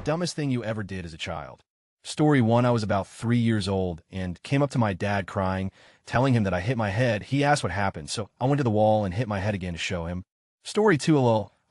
dumbest thing you ever did as a child. Story 1, I was about 3 years old and came up to my dad crying, telling him that I hit my head. He asked what happened, so I went to the wall and hit my head again to show him. Story 2,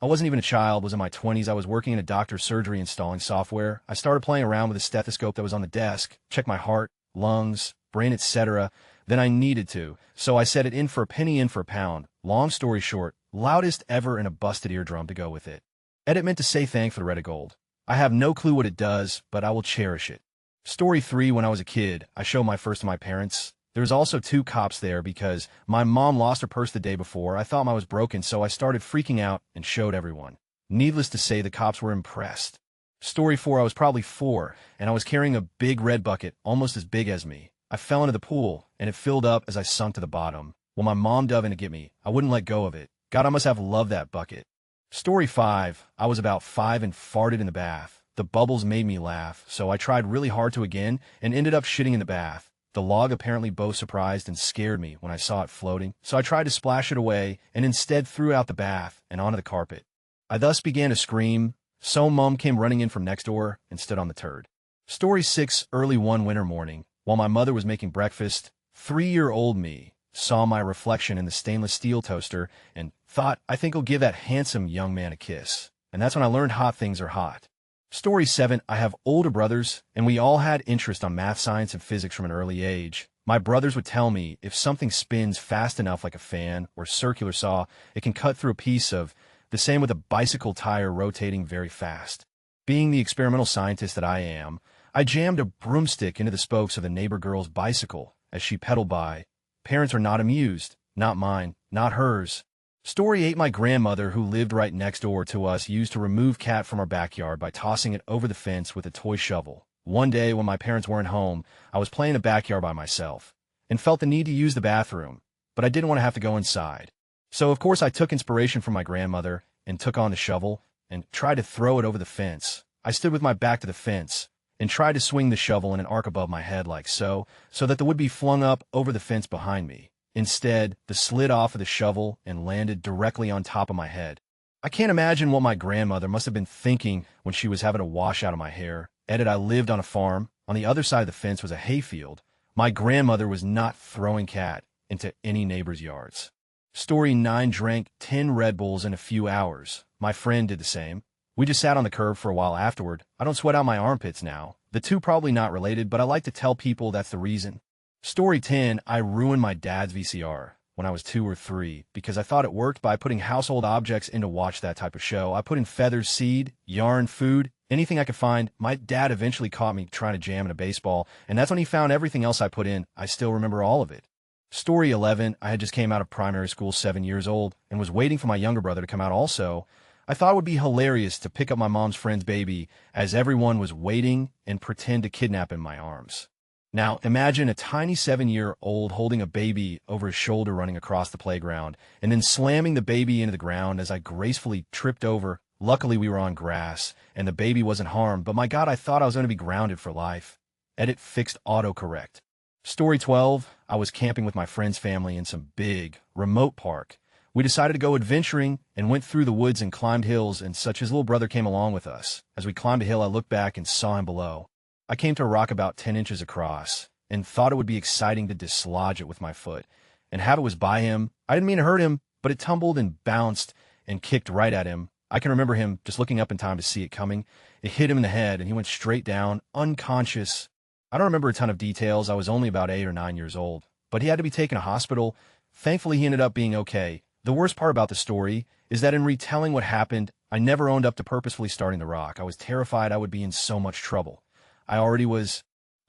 I wasn't even a child, was in my 20s. I was working in a doctor's surgery installing software. I started playing around with a stethoscope that was on the desk, checked my heart, lungs, brain, etc. Then I needed to, so I set it in for a penny, in for a pound. Long story short, loudest ever and a busted eardrum to go with it. Edit meant to say thank for the Reddit gold. I have no clue what it does, but I will cherish it. Story 3, when I was a kid, I showed my first to my parents. There was also 2 cops there because my mom lost her purse the day before. I thought mine was broken, so I started freaking out and showed everyone. Needless to say, the cops were impressed. Story 4, I was probably 4, and I was carrying a big red bucket, almost as big as me. I fell into the pool, and it filled up as I sunk to the bottom. When my mom dove in to get me, I wouldn't let go of it. God, I must have loved that bucket. Story 5, I was about 5 and farted in the bath. The bubbles made me laugh, so I tried really hard to again and ended up shitting in the bath. The log apparently both surprised and scared me when I saw it floating, so I tried to splash it away and instead threw out the bath and onto the carpet. I thus began to scream, so Mom came running in from next door and stood on the turd. Story 6, early one winter morning, while my mother was making breakfast, 3-year-old me saw my reflection in the stainless steel toaster and thought, I think I'll give that handsome young man a kiss. And that's when I learned hot things are hot. Story 7, I have older brothers, and we all had interest on math, science, and physics from an early age. My brothers would tell me if something spins fast enough like a fan or circular saw, it can cut through a piece of, the same with a bicycle tire rotating very fast. Being the experimental scientist that I am, I jammed a broomstick into the spokes of the neighbor girl's bicycle as she pedaled by. Parents are not amused. Not mine, not hers. Story 8, my grandmother, who lived right next door to us, used to remove cat from our backyard by tossing it over the fence with a toy shovel. One day, when my parents weren't home, I was playing in the backyard by myself and felt the need to use the bathroom, but I didn't want to have to go inside. So, of course, I took inspiration from my grandmother and took on the shovel and tried to throw it over the fence. I stood with my back to the fence and tried to swing the shovel in an arc above my head like so that it would be flung up over the fence behind me. Instead, the slid off of the shovel and landed directly on top of my head. I can't imagine what my grandmother must have been thinking when she was having a wash out of my hair. Edit, I lived on a farm. On the other side of the fence was a hayfield. My grandmother was not throwing cat into any neighbor's yards. Story 9, drank 10 Red Bulls in a few hours. My friend did the same. We just sat on the curb for a while afterward. I don't sweat out my armpits now. The two probably not related, but I like to tell people that's the reason. Story 10, I ruined my dad's VCR when I was 2 or 3 because I thought it worked by putting household objects in to watch that type of show. I put in feathers, seed, yarn, food, anything I could find. My dad eventually caught me trying to jam in a baseball, and that's when he found everything else I put in. I still remember all of it. Story 11, I had just came out of primary school, 7 years old, and was waiting for my younger brother to come out also. I thought it would be hilarious to pick up my mom's friend's baby as everyone was waiting and pretend to kidnap in my arms. Now, imagine a tiny 7-year-old holding a baby over his shoulder running across the playground and then slamming the baby into the ground as I gracefully tripped over. Luckily, we were on grass and the baby wasn't harmed, but my God, I thought I was going to be grounded for life. Edit fixed autocorrect. Story 12, I was camping with my friend's family in some big, remote park. We decided to go adventuring and went through the woods and climbed hills, and such his little brother came along with us. As we climbed a hill, I looked back and saw him below. I came to a rock about 10 inches across and thought it would be exciting to dislodge it with my foot and have it was by him. I didn't mean to hurt him, but it tumbled and bounced and kicked right at him. I can remember him just looking up in time to see it coming. It hit him in the head and he went straight down, unconscious. I don't remember a ton of details. I was only about 8 or 9 years old, but he had to be taken to hospital. Thankfully, he ended up being okay. The worst part about the story is that in retelling what happened, I never owned up to purposefully starting the rock. I was terrified I would be in so much trouble. I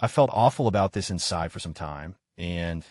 felt awful about this inside for some time. And,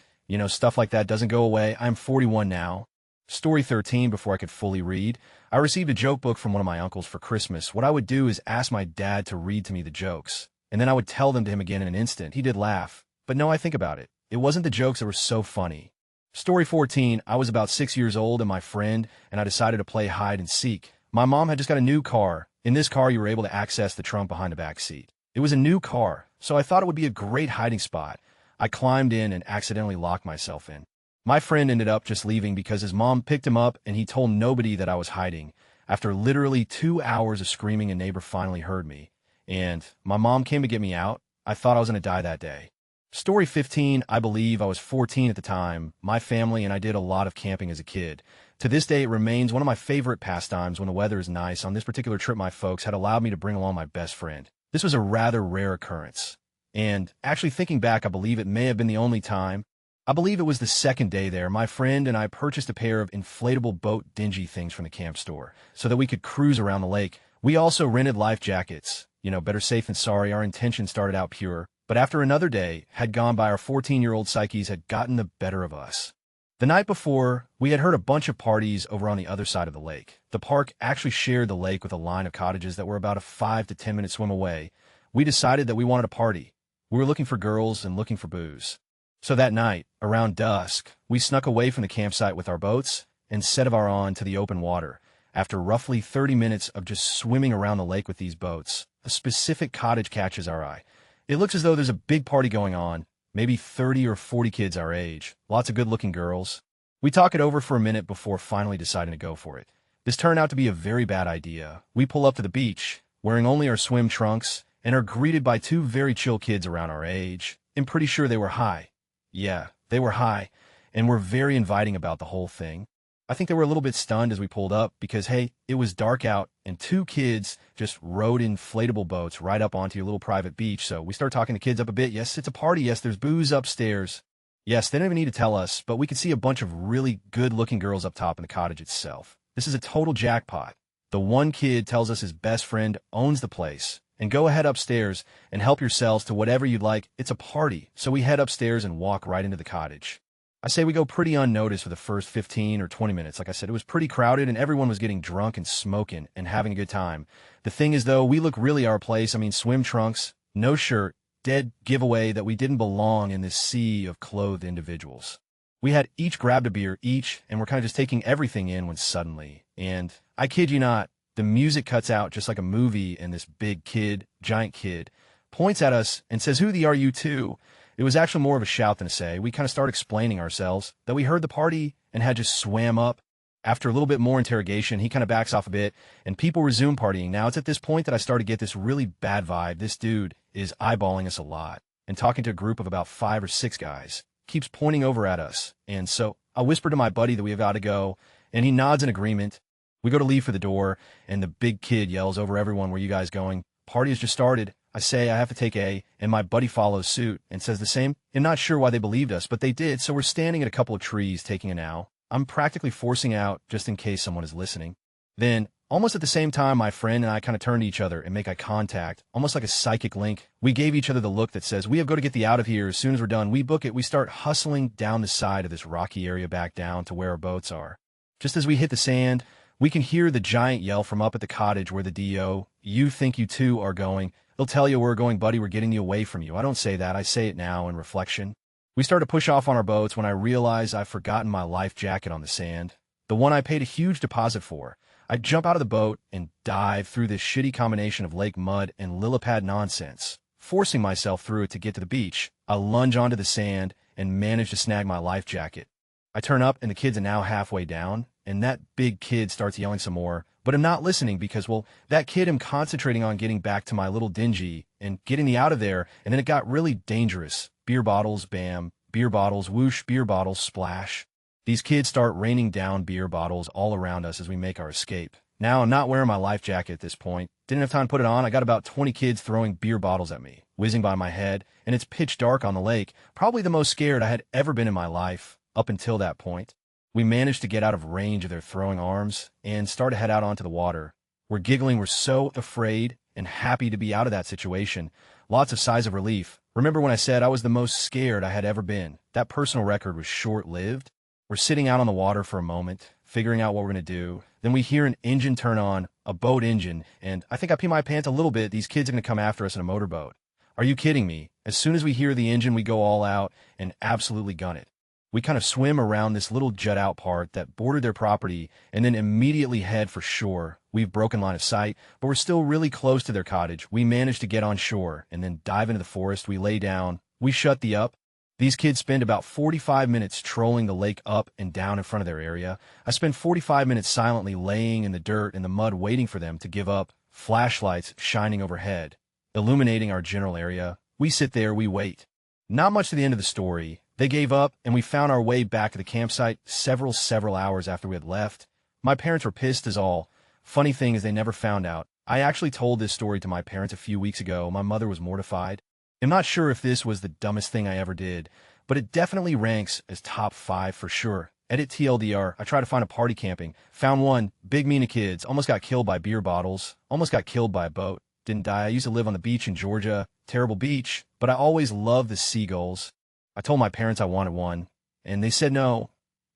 stuff like that doesn't go away. I'm 41 now. Story 13, before I could fully read, I received a joke book from one of my uncles for Christmas. What I would do is ask my dad to read to me the jokes, and then I would tell them to him again in an instant. He did laugh. But no, I think about it. It wasn't the jokes that were so funny. Story 14, I was about 6 years old and my friend, and I decided to play hide and seek. My mom had just got a new car. In this car, you were able to access the trunk behind the back seat. It was a new car, so I thought it would be a great hiding spot. I climbed in and accidentally locked myself in. My friend ended up just leaving because his mom picked him up and he told nobody that I was hiding. After literally 2 hours of screaming, a neighbor finally heard me. and my mom came to get me out. I thought I was going to die that day. Story 15, I believe I was 14 at the time. My family and I did a lot of camping as a kid. To this day, it remains one of my favorite pastimes when the weather is nice. On this particular trip, my folks had allowed me to bring along my best friend. This was a rather rare occurrence. And actually thinking back, I believe it may have been the only time. I believe it was the second day there. My friend and I purchased a pair of inflatable boat dingy things from the camp store so that we could cruise around the lake. We also rented life jackets. Better safe than sorry. Our intention started out pure, but after another day had gone by, our 14-year-old psyches had gotten the better of us. The night before, we had heard a bunch of parties over on the other side of the lake. The park actually shared the lake with a line of cottages that were about a 5 to 10 minute swim away. We decided that we wanted a party. We were looking for girls and looking for booze. So that night, around dusk, we snuck away from the campsite with our boats and set our on to the open water. After roughly 30 minutes of just swimming around the lake with these boats, a specific cottage catches our eye. It looks as though there's a big party going on, maybe 30 or 40 kids our age, lots of good-looking girls. We talk it over for a minute before finally deciding to go for it. This turned out to be a very bad idea. We pull up to the beach, wearing only our swim trunks, and are greeted by two very chill kids around our age. I'm pretty sure they were high. Yeah, they were high, and were very inviting about the whole thing. I think they were a little bit stunned as we pulled up because, hey, it was dark out, and two kids just rode inflatable boats right up onto your little private beach. So we start talking the kids up a bit. Yes, it's a party. Yes, there's booze upstairs. Yes, they don't even need to tell us, but we could see a bunch of really good-looking girls up top in the cottage itself. This is a total jackpot. The one kid tells us his best friend owns the place, and go ahead upstairs and help yourselves to whatever you'd like. It's a party. So we head upstairs and walk right into the cottage. I say we go pretty unnoticed for the first 15 or 20 minutes. Like I said, it was pretty crowded and everyone was getting drunk and smoking and having a good time. The thing is, though, we look really our place. I mean, swim trunks, no shirt, dead giveaway that we didn't belong in this sea of clothed individuals. We had each grabbed a beer each, and we're kind of just taking everything in when suddenly, and I kid you not, the music cuts out just like a movie, and this big kid, giant kid, points at us and says, "Who the are you two?" It was actually more of a shout than a say. We kind of started explaining ourselves, that we heard the party and had just swam up. After a little bit more interrogation, he kind of backs off a bit, and people resume partying. Now, it's at this point that I start to get this really bad vibe. This dude is eyeballing us a lot and talking to a group of about 5 or 6 guys. Keeps pointing over at us. And so I whisper to my buddy that we have got to go, and he nods in agreement. We go to leave for the door, and the big kid yells over everyone, "Where you guys going? Party has just started." I say I have to take a, and my buddy follows suit and says the same. I'm not sure why they believed us, but they did. So we're standing at a couple of trees taking a now. I'm practically forcing out just in case someone is listening. Then, almost at the same time, my friend and I kind of turn to each other and make eye contact, almost like a psychic link. We gave each other the look that says, "We have got to get the out of here. As soon as we're done, we book it." We start hustling down the side of this rocky area back down to where our boats are. Just as we hit the sand, we can hear the giant yell from up at the cottage where the DO, "You think you two are going. They'll tell you where we're going, buddy. We're getting you away from you." I don't say that. I say it now in reflection. We start to push off on our boats when I realize I've forgotten my life jacket on the sand, the one I paid a huge deposit for. I jump out of the boat and dive through this shitty combination of lake mud and lily pad nonsense, forcing myself through it to get to the beach. I lunge onto the sand and manage to snag my life jacket. I turn up and the kids are now halfway down, and that big kid starts yelling some more. But I'm not listening because, well, that kid am concentrating on getting back to my little dingy and getting me out of there, and then it got really dangerous. Beer bottles, bam, beer bottles, whoosh, beer bottles, splash. These kids start raining down beer bottles all around us as we make our escape. Now, I'm not wearing my life jacket at this point. Didn't have time to put it on. I got about 20 kids throwing beer bottles at me, whizzing by my head, and it's pitch dark on the lake. Probably the most scared I had ever been in my life up until that point. We managed to get out of range of their throwing arms and start to head out onto the water. We're giggling. We're so afraid and happy to be out of that situation. Lots of sighs of relief. Remember when I said I was the most scared I had ever been? That personal record was short-lived. We're sitting out on the water for a moment, figuring out what we're going to do. Then we hear an engine turn on, a boat engine, and I think I pee my pants a little bit. These kids are going to come after us in a motorboat. Are you kidding me? As soon as we hear the engine, we go all out and absolutely gun it. We kind of swim around this little jut-out part that bordered their property and then immediately head for shore. We've broken line of sight, but we're still really close to their cottage. We manage to get on shore and then dive into the forest. We lay down. We shut the up. These kids spend about 45 minutes trolling the lake up and down in front of their area. I spend 45 minutes silently laying in the dirt and the mud waiting for them to give up, flashlights shining overhead. illuminating our general area. We sit there, we wait. Not much to the end of the story. They gave up, and we found our way back to the campsite several hours after we had left. My parents were pissed as all. Funny thing is they never found out. I actually told this story to my parents a few weeks ago. My mother was mortified. I'm not sure if this was the dumbest thing I ever did, but it definitely ranks as top 5 for sure. Edit TLDR, I tried to find a party camping. Found one, big mean of kids, almost got killed by beer bottles, almost got killed by a boat. Didn't die. I used to live on the beach in Georgia. Terrible beach, but I always loved the seagulls. I told my parents I wanted one, and they said no.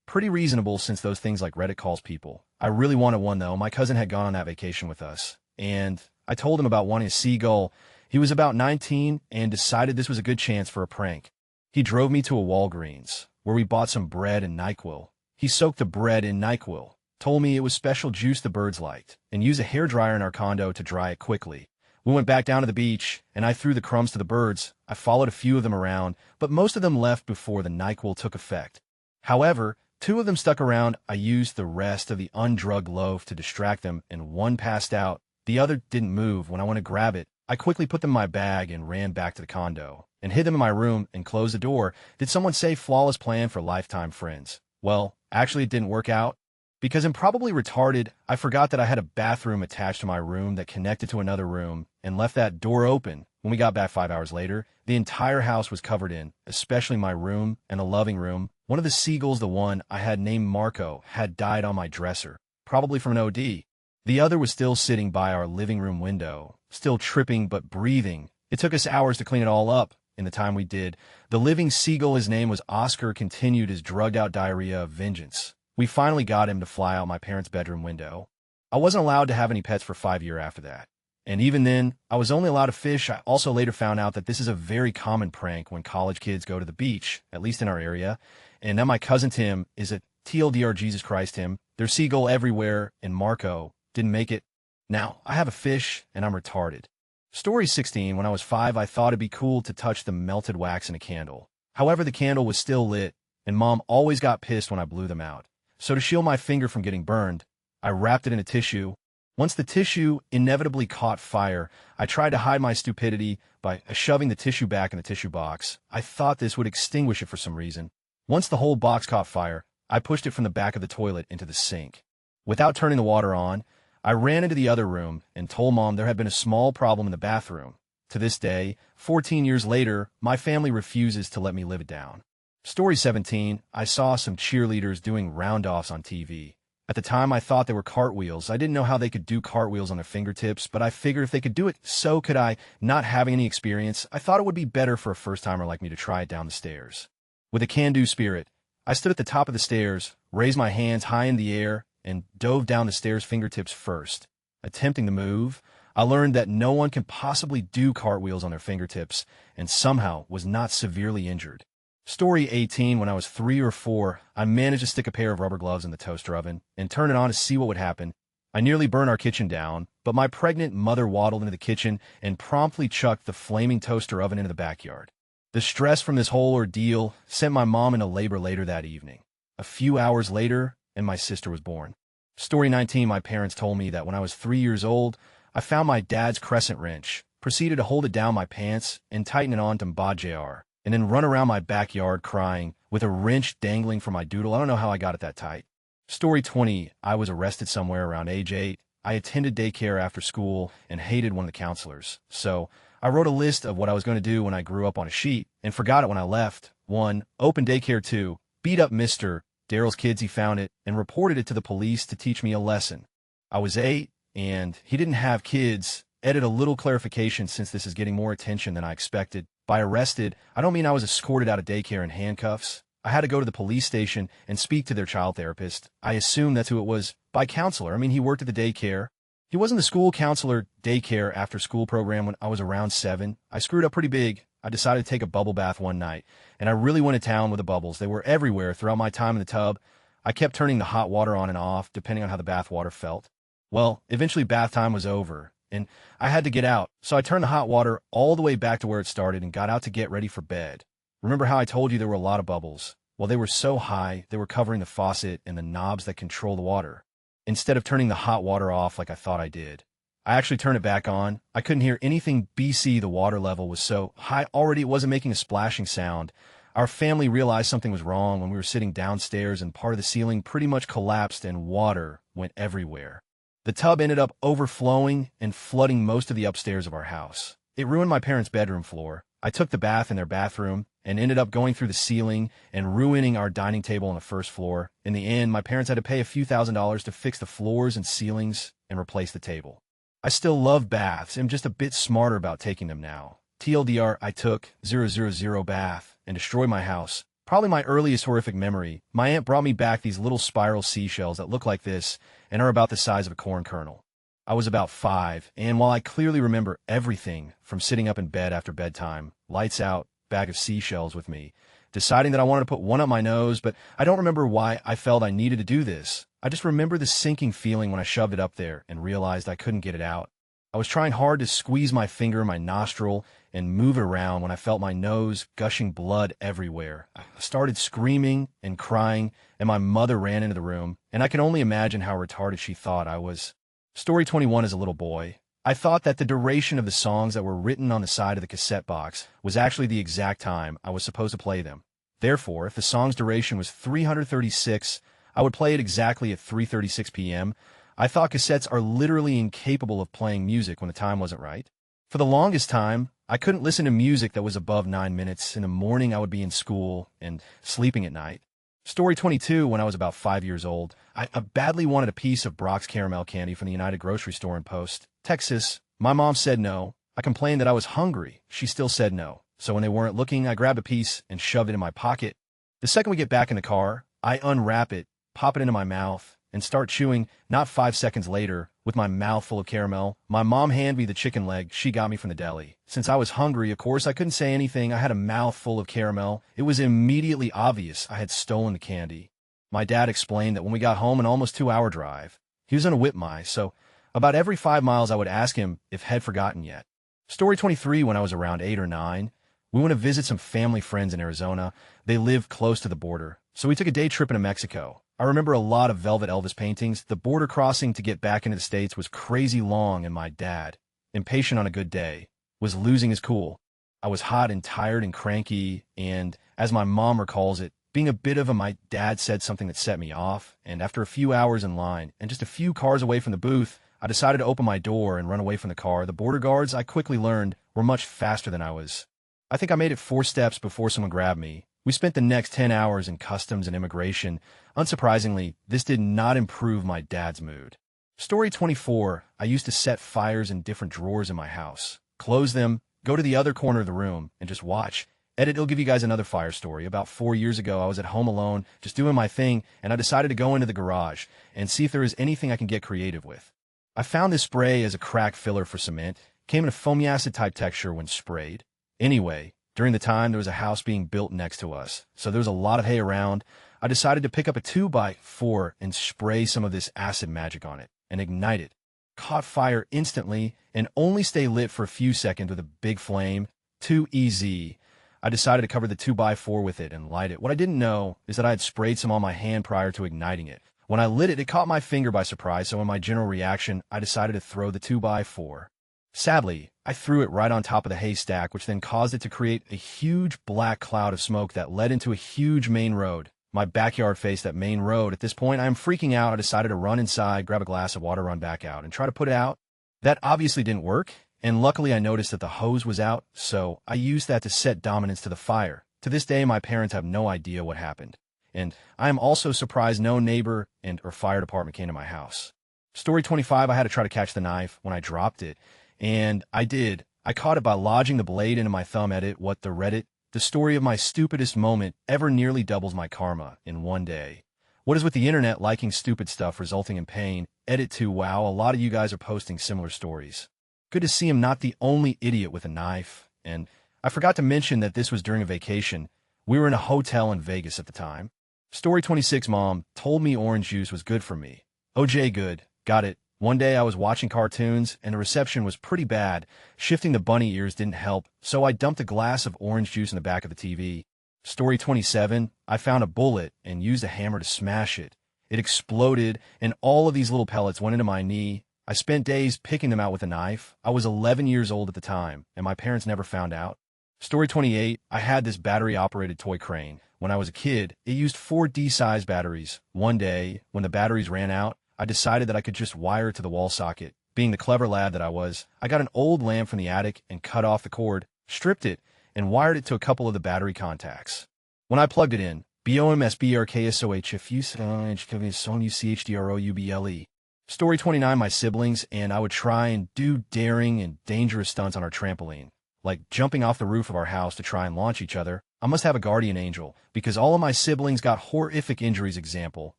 Pretty reasonable since those things like Reddit calls people. I really wanted one though. My cousin had gone on that vacation with us, and I told him about wanting a seagull. He was about 19 and decided this was a good chance for a prank. He drove me to a Walgreens, where we bought some bread and NyQuil. He soaked the bread in NyQuil, told me it was special juice the birds liked, and used a hairdryer in our condo to dry it quickly. We went back down to the beach, and I threw the crumbs to the birds. I followed a few of them around, but most of them left before the NyQuil took effect. However, 2 of them stuck around. I used the rest of the undrugged loaf to distract them, and one passed out. The other didn't move. When I went to grab it, I quickly put them in my bag and ran back to the condo, and hid them in my room and closed the door. Did someone say flawless plan for lifetime friends? Well, actually it didn't work out. Because I'm probably retarded, I forgot that I had a bathroom attached to my room that connected to another room and left that door open. When we got back 5 hours later, the entire house was covered in, especially my room and a loving room. One of the seagulls, the one I had named Marco, had died on my dresser, probably from an OD. The other was still sitting by our living room window, still tripping but breathing. It took us hours to clean it all up. In the time we did, the living seagull, his name was Oscar, continued his drugged-out diarrhea of vengeance. We finally got him to fly out my parents' bedroom window. I wasn't allowed to have any pets for 5 years after that. And even then, I was only allowed to fish. I also later found out that this is a very common prank when college kids go to the beach, at least in our area. And now my cousin Tim is a TLDR Jesus Christ Tim. There's seagull everywhere, and Marco didn't make it. Now, I have a fish, and I'm retarded. Story 16, when I was 5, I thought it'd be cool to touch the melted wax in a candle. However, the candle was still lit, and Mom always got pissed when I blew them out. So to shield my finger from getting burned, I wrapped it in a tissue. Once the tissue inevitably caught fire, I tried to hide my stupidity by shoving the tissue back in the tissue box. I thought this would extinguish it for some reason. Once the whole box caught fire, I pushed it from the back of the toilet into the sink. Without turning the water on, I ran into the other room and told Mom there had been a small problem in the bathroom. To this day, 14 years later, my family refuses to let me live it down. Story 17, I saw some cheerleaders doing round-offs on TV. At the time, I thought they were cartwheels. I didn't know how they could do cartwheels on their fingertips, but I figured if they could do it, so could I. Not having any experience, I thought it would be better for a first-timer like me to try it down the stairs. With a can-do spirit, I stood at the top of the stairs, raised my hands high in the air, and dove down the stairs fingertips first. Attempting the move, I learned that no one can possibly do cartwheels on their fingertips, and somehow was not severely injured. Story 18, when I was 3 or 4, I managed to stick a pair of rubber gloves in the toaster oven and turn it on to see what would happen. I nearly burned our kitchen down, but my pregnant mother waddled into the kitchen and promptly chucked the flaming toaster oven into the backyard. The stress from this whole ordeal sent my mom into labor later that evening. A few hours later, and my sister was born. Story 19, my parents told me that when I was 3 years old, I found my dad's crescent wrench, proceeded to hold it down my pants and tighten it on to Mbajr, and then run around my backyard crying with a wrench dangling from my doodle. I don't know how I got it that tight. Story 20, I was arrested somewhere around age 8. I attended daycare after school and hated one of the counselors. So I wrote a list of what I was going to do when I grew up on a sheet and forgot it when I left. 1. Open daycare. 2. Beat up Mr. Daryl's kids. He found it and reported it to the police to teach me a lesson. I was 8 and he didn't have kids. Edit a little clarification since this is getting more attention than I expected. By arrested, I don't mean I was escorted out of daycare in handcuffs. I had to go to the police station and speak to their child therapist. I assume that's who it was. By counselor, I mean he worked at the daycare. He wasn't the school counselor daycare after school program when I was around 7. I screwed up pretty big. I decided to take a bubble bath one night, and I really went to town with the bubbles. They were everywhere throughout my time in the tub. I kept turning the hot water on and off, depending on how the bath water felt. Well, eventually bath time was over, and I had to get out, so I turned the hot water all the way back to where it started and got out to get ready for bed. Remember how I told you there were a lot of bubbles? Well, they were so high, they were covering the faucet and the knobs that control the water. Instead of turning the hot water off like I thought I did, I actually turned it back on. I couldn't hear anything BC. The water level was so high already it wasn't making a splashing sound. Our family realized something was wrong when we were sitting downstairs and part of the ceiling pretty much collapsed and water went everywhere. The tub ended up overflowing and flooding most of the upstairs of our house. It ruined my parents' bedroom floor. I took the bath in their bathroom and ended up going through the ceiling and ruining our dining table on the first floor. In the end, my parents had to pay a few $1,000s to fix the floors and ceilings and replace the table. I still love baths. I'm just a bit smarter about taking them now. TLDR, I took 000 bath and destroyed my house. Probably my earliest horrific memory. My aunt brought me back these little spiral seashells that look like this and are about the size of a corn kernel. I was about 5, and while I clearly remember everything from sitting up in bed after bedtime, lights out, bag of seashells with me, deciding that I wanted to put one up my nose, but I don't remember why I felt I needed to do this. I just remember the sinking feeling when I shoved it up there and realized I couldn't get it out. I was trying hard to squeeze my finger in my nostril and move it around when I felt my nose gushing blood everywhere. I started screaming and crying, and my mother ran into the room, and I can only imagine how retarded she thought I was. Story 21 as a little boy. I thought that the duration of the songs that were written on the side of the cassette box was actually the exact time I was supposed to play them. Therefore, if the song's duration was 336, I would play it exactly at 3:36 p.m. I thought cassettes are literally incapable of playing music when the time wasn't right. For the longest time, I couldn't listen to music that was above 9 minutes. In the morning, I would be in school and sleeping at night. Story 22, when I was about 5 years old, I badly wanted a piece of Brock's caramel candy from the United Grocery Store in Post, Texas. My mom said no. I complained that I was hungry. She still said no. So when they weren't looking, I grabbed a piece and shoved it in my pocket. The second we get back in the car, I unwrap it, pop it into my mouth, and start chewing. Not 5 seconds later, with my mouth full of caramel, my mom handed me the chicken leg she got me from the deli. Since I was hungry, of course, I couldn't say anything. I had a mouth full of caramel. It was immediately obvious I had stolen the candy. My dad explained that when we got home, an almost 2-hour drive, he was on a whip my, so about every 5 miles I would ask him if he'd forgotten yet. Story 23, when I was around 8 or 9, we went to visit some family friends in Arizona. They lived close to the border, so we took a day trip into Mexico. I remember a lot of Velvet Elvis paintings. The border crossing to get back into the States was crazy long, and my dad, impatient on a good day, was losing his cool. I was hot and tired and cranky, and, as my mom recalls it, being a bit of my dad said something that set me off, and after a few hours in line, and just a few cars away from the booth, I decided to open my door and run away from the car. The border guards, I quickly learned, were much faster than I was. I think I made it 4 steps before someone grabbed me. We spent the next 10 hours in customs and immigration. Unsurprisingly, this did not improve my dad's mood. Story 24, I used to set fires in different drawers in my house, close them, go to the other corner of the room, and just watch. Edit, it'll give you guys another fire story. About 4 years ago, I was at home alone, just doing my thing, and I decided to go into the garage and see if there was anything I can get creative with. I found this spray as a crack filler for cement. Came in a foamy acid type texture when sprayed. Anyway, during the time, there was a house being built next to us, so there was a lot of hay around. I decided to pick up a 2x4 and spray some of this acid magic on it and ignite it. Caught fire instantly and only stay lit for a few seconds with a big flame. Too easy. I decided to cover the 2x4 with it and light it. What I didn't know is that I had sprayed some on my hand prior to igniting it. When I lit it, it caught my finger by surprise, so in my general reaction, I decided to throw the 2x4. Sadly, I threw it right on top of the haystack, which then caused it to create a huge black cloud of smoke that led into a huge main road. My backyard faced that main road. At this point, I am freaking out. I decided to run inside, grab a glass of water, run back out, and try to put it out. That obviously didn't work, and luckily I noticed that the hose was out, so I used that to set dominance to the fire. To this day, my parents have no idea what happened, and I am also surprised no neighbor or fire department came to my house. Story 25, I had to try to catch the knife when I dropped it. And I did. I caught it by lodging the blade into my thumb. Edit, what the Reddit? The story of my stupidest moment ever nearly doubles my karma in one day. What is with the internet liking stupid stuff resulting in pain? Edit 2, wow, a lot of you guys are posting similar stories. Good to see him not the only idiot with a knife. And I forgot to mention that this was during a vacation. We were in a hotel in Vegas at the time. Story 26, mom told me orange juice was good for me. OJ good. Got it. One day I was watching cartoons, and the reception was pretty bad. Shifting the bunny ears didn't help, so I dumped a glass of orange juice in the back of the TV. Story 27, I found a bullet and used a hammer to smash it. It exploded, and all of these little pellets went into my knee. I spent days picking them out with a knife. I was 11 years old at the time, and my parents never found out. Story 28, I had this battery-operated toy crane. When I was a kid, it used 4 D-size batteries. One day, when the batteries ran out, I decided that I could just wire it to the wall socket. Being the clever lad that I was, I got an old lamp from the attic and cut off the cord, stripped it, and wired it to a couple of the battery contacts. When I plugged it in, BOMSBRKSOHFUCHDROUBLE. Story 29, my siblings, and I would try and do daring and dangerous stunts on our trampoline, like jumping off the roof of our house to try and launch each other. I must have a guardian angel, because all of my siblings got horrific injuries. Example,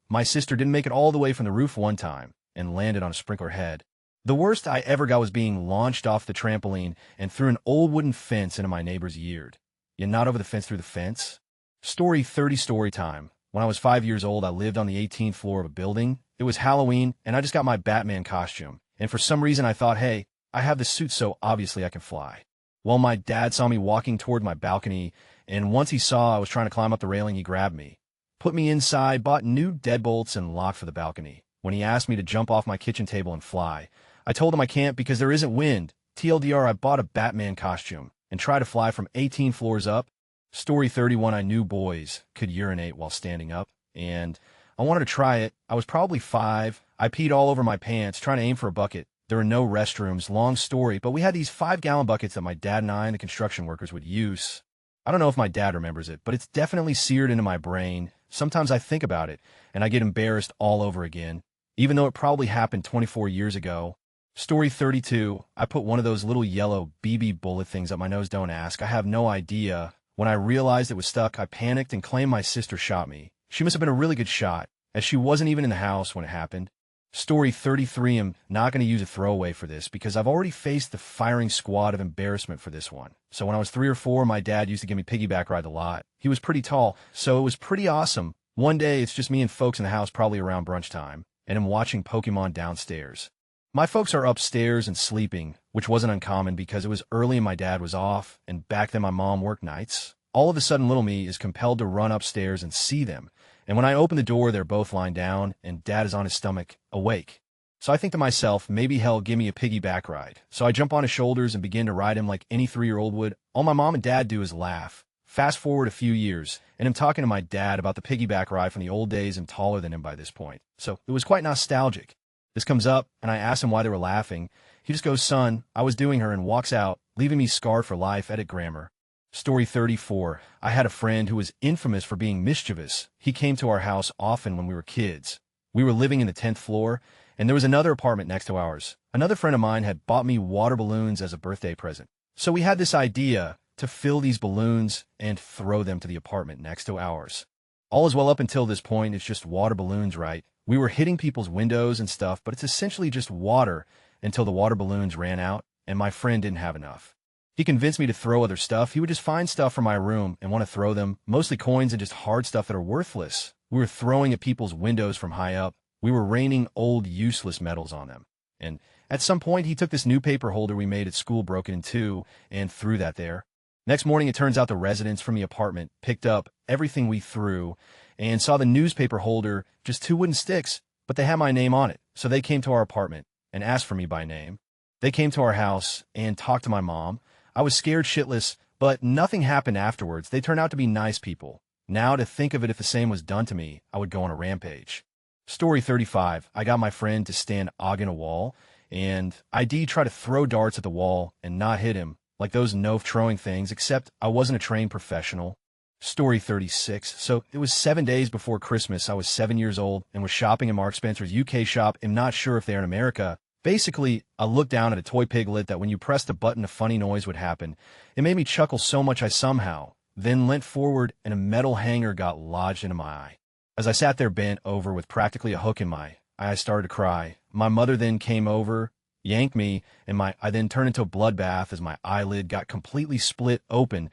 my sister didn't make it all the way from the roof one time and landed on a sprinkler head. The worst I ever got was being launched off the trampoline and through an old wooden fence into my neighbor's yard. Yeah, not over the fence, through the fence. Story 30, story time. When I was 5 years old, I lived on the 18th floor of a building. It was Halloween, and I just got my Batman costume. And for some reason, I thought, hey, I have this suit, so obviously I can fly. Well, my dad saw me walking toward my balcony, and once he saw I was trying to climb up the railing, he grabbed me, put me inside, bought new deadbolts, and locked for the balcony. When he asked me to jump off my kitchen table and fly, I told him I can't because there isn't wind. TLDR, I bought a Batman costume and tried to fly from 18 floors up. Story 31, I knew boys could urinate while standing up, and I wanted to try it. I was probably 5. I peed all over my pants, trying to aim for a bucket. There were no restrooms, long story, but we had these 5-gallon buckets that my dad and I and the construction workers would use. I don't know if my dad remembers it, but it's definitely seared into my brain. Sometimes I think about it, and I get embarrassed all over again, even though it probably happened 24 years ago. Story 32, I put one of those little yellow BB bullet things up my nose. Don't ask. I have no idea. When I realized it was stuck, I panicked and claimed my sister shot me. She must have been a really good shot, as she wasn't even in the house when it happened. Story 33, I'm not going to use a throwaway for this because I've already faced the firing squad of embarrassment for this one. So when I was 3 or 4, my dad used to give me piggyback ride a lot. He was pretty tall, so it was pretty awesome. One day, it's just me and folks in the house, probably around brunch time, and I'm watching Pokemon downstairs. My folks are upstairs and sleeping, which wasn't uncommon because it was early and my dad was off, and back then my mom worked nights. All of a sudden, little me is compelled to run upstairs and see them. And when I open the door, they're both lying down, and Dad is on his stomach, awake. So I think to myself, maybe he'll give me a piggyback ride. So I jump on his shoulders and begin to ride him like any 3-year-old would. All my mom and dad do is laugh. Fast forward a few years, and I'm talking to my dad about the piggyback ride from the old days. I'm taller than him by this point. So it was quite nostalgic. This comes up, and I ask him why they were laughing. He just goes, son, I was doing her, and walks out, leaving me scarred for life. Edit grammar. Story 34, I had a friend who was infamous for being mischievous. He came to our house often when we were kids. We were living in the 10th floor, and there was another apartment next to ours. Another friend of mine had bought me water balloons as a birthday present. So we had this idea to fill these balloons and throw them to the apartment next to ours. All is well up until this point. It's just water balloons, right? We were hitting people's windows and stuff, but it's essentially just water until the water balloons ran out, and my friend didn't have enough. He convinced me to throw other stuff. He would just find stuff from my room and want to throw them, mostly coins and just hard stuff that are worthless. We were throwing at people's windows from high up. We were raining old, useless metals on them. And at some point, he took this new paper holder we made at school, broke it in 2, and threw that there. Next morning, it turns out the residents from the apartment picked up everything we threw and saw the newspaper holder, just 2 wooden sticks, but they had my name on it. So they came to our apartment and asked for me by name. They came to our house and talked to my mom. I was scared shitless, but nothing happened afterwards. They turned out to be nice people. Now, to think of it, if the same was done to me, I would go on a rampage. Story 35, I got my friend to stand ogging a wall, and I'd try to throw darts at the wall and not hit him, like those no-throwing things, except I wasn't a trained professional. Story 36, so it was 7 days before Christmas. I was 7 years old and was shopping in Mark Spencer's UK shop. I'm not sure if they're in America. Basically, I looked down at a toy piglet that when you pressed a button, a funny noise would happen. It made me chuckle so much I somehow then leant forward and a metal hanger got lodged into my eye. As I sat there bent over with practically a hook in my eye, I started to cry. My mother then came over, yanked me, and I then turned into a bloodbath as my eyelid got completely split open.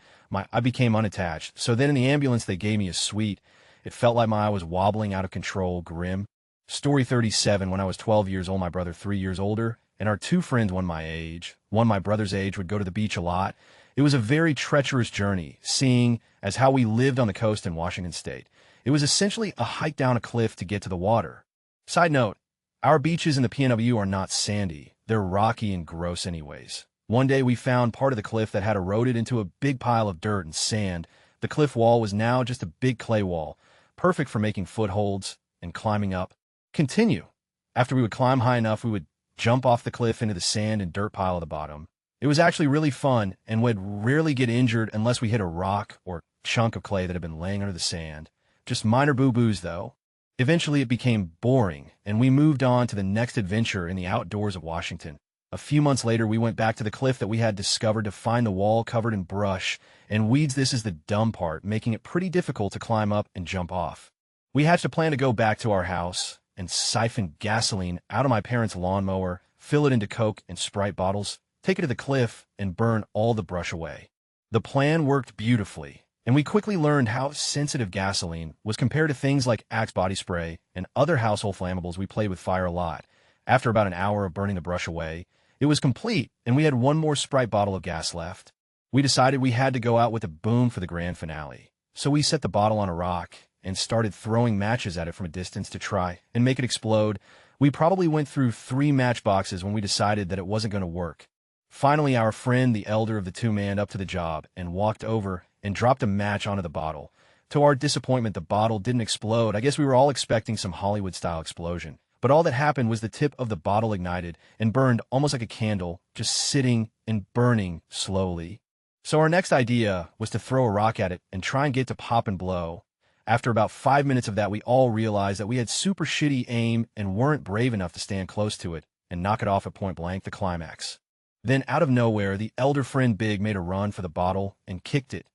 I became unattached. So then in the ambulance, they gave me a sweet. It felt like my eye was wobbling out of control, grim. Story 37, when I was 12 years old, my brother 3 years older, and our 2 friends, one my age, one my brother's age, would go to the beach a lot. It was a very treacherous journey, seeing as how we lived on the coast in Washington State. It was essentially a hike down a cliff to get to the water. Side note, Our beaches in the PNW are not sandy. They're rocky and gross anyways. One day we found part of the cliff that had eroded into a big pile of dirt and sand. The cliff wall was now just a big clay wall, perfect for making footholds and climbing up. Continue. After we would climb high enough, we would jump off the cliff into the sand and dirt pile at the bottom. It was actually really fun and would rarely get injured unless we hit a rock or chunk of clay that had been laying under the sand. Just minor boo-boos, though. Eventually, it became boring, and we moved on to the next adventure in the outdoors of Washington. A few months later, we went back to the cliff that we had discovered to find the wall covered in brush and weeds. This is the dumb part, making it pretty difficult to climb up and jump off. We hatched a plan to go back to our house and siphon gasoline out of my parents' lawnmower, fill it into Coke and Sprite bottles, take it to the cliff, and burn all the brush away. The plan worked beautifully, and we quickly learned how sensitive gasoline was compared to things like Axe body spray and other household flammables. We played with fire a lot. After about an hour of burning the brush away, it was complete, and we had one more Sprite bottle of gas left. We decided we had to go out with a boom for the grand finale. So we set the bottle on a rock and started throwing matches at it from a distance to try and make it explode. We probably went through 3 matchboxes when we decided that it wasn't going to work. Finally, our friend, the elder of the two, manned up to the job and walked over and dropped a match onto the bottle. To our disappointment, the bottle didn't explode. I guess we were all expecting some Hollywood-style explosion. But all that happened was the tip of the bottle ignited and burned almost like a candle, just sitting and burning slowly. So our next idea was to throw a rock at it and try and get it to pop and blow. After about 5 minutes of that, we all realized that we had super shitty aim and weren't brave enough to stand close to it and knock it off at point blank, the climax. Then, out of nowhere, the elder friend Big made a run for the bottle and kicked it.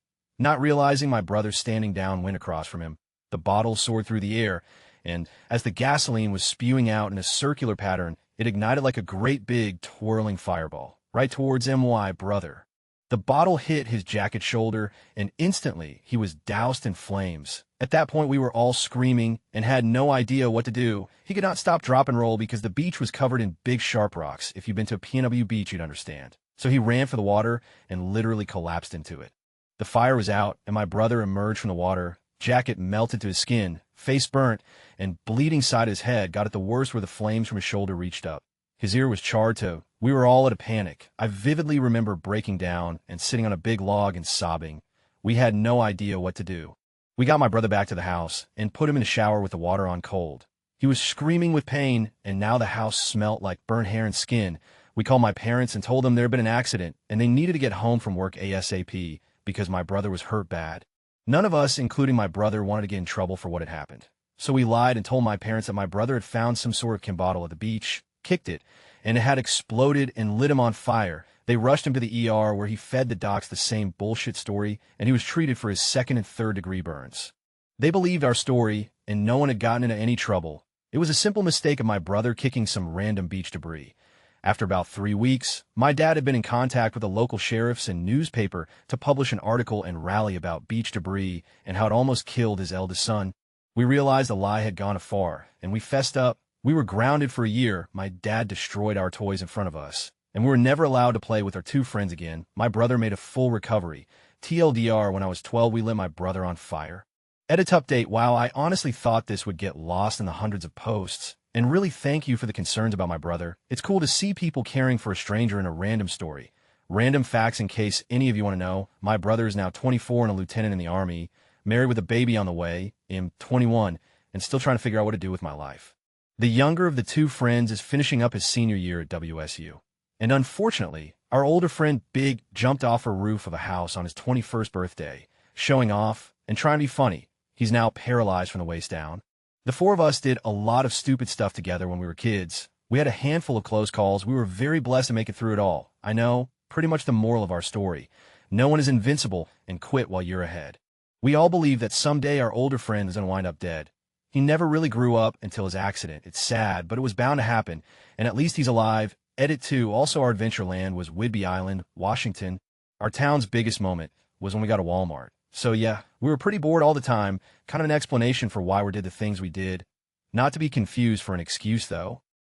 Not realizing my brother standing downwind across from him, the bottle soared through the air, and as the gasoline was spewing out in a circular pattern, it ignited like a great big twirling fireball, right towards my brother. The bottle hit his jacket shoulder, and instantly he was doused in flames. At that point, we were all screaming and had no idea what to do. He could not stop, drop, and roll because the beach was covered in big sharp rocks. If you've been to a PNW beach, you'd understand. So he ran for the water and literally collapsed into it. The fire was out, and my brother emerged from the water, jacket melted to his skin, face burnt, and bleeding side of his head got at the worst where the flames from his shoulder reached up. His ear was charred too. We were all at a panic. I vividly remember breaking down and sitting on a big log and sobbing. We had no idea what to do. We got my brother back to the house and put him in the shower with the water on cold. He was screaming with pain, and now the house smelt like burnt hair and skin. We called my parents and told them there had been an accident, and they needed to get home from work ASAP because my brother was hurt bad. None of us, including my brother, wanted to get in trouble for what had happened. So we lied and told my parents that my brother had found some sort of chem bottle at the beach, kicked it, and it had exploded and lit him on fire. They rushed him to the ER where he fed the docs the same bullshit story, and he was treated for his 2nd and 3rd degree burns. They believed our story, and no one had gotten into any trouble. It was a simple mistake of my brother kicking some random beach debris. After about 3 weeks, my dad had been in contact with the local sheriffs and newspaper to publish an article and rally about beach debris and how it almost killed his eldest son. We realized the lie had gone afar, and we fessed up. We were grounded for a year. My dad destroyed our toys in front of us, and we were never allowed to play with our 2 friends again. My brother made a full recovery. TLDR, when I was 12, we lit my brother on fire. Edit update, while I honestly thought this would get lost in the hundreds of posts, and really thank you for the concerns about my brother, it's cool to see people caring for a stranger in a random story. Random facts in case any of you want to know. My brother is now 24 and a lieutenant in the Army, married with a baby on the way. I'm 21 and still trying to figure out what to do with my life. The younger of the 2 friends is finishing up his senior year at WSU. And unfortunately, our older friend Big jumped off a roof of a house on his 21st birthday, showing off and trying to be funny. He's now paralyzed from the waist down. The 4 of us did a lot of stupid stuff together when we were kids. We had a handful of close calls. We were very blessed to make it through it all. I know, pretty much the moral of our story. No one is invincible, and quit while you're ahead. We all believe that someday our older friend is going to wind up dead. He never really grew up until his accident. It's sad, but it was bound to happen, and at least he's alive. Edit 2, also our adventure land was Whidbey Island, Washington. Our town's biggest moment was when we got a Walmart. So yeah, we were pretty bored all the time, kind of an explanation for why we did the things we did. Not to be confused for an excuse, though.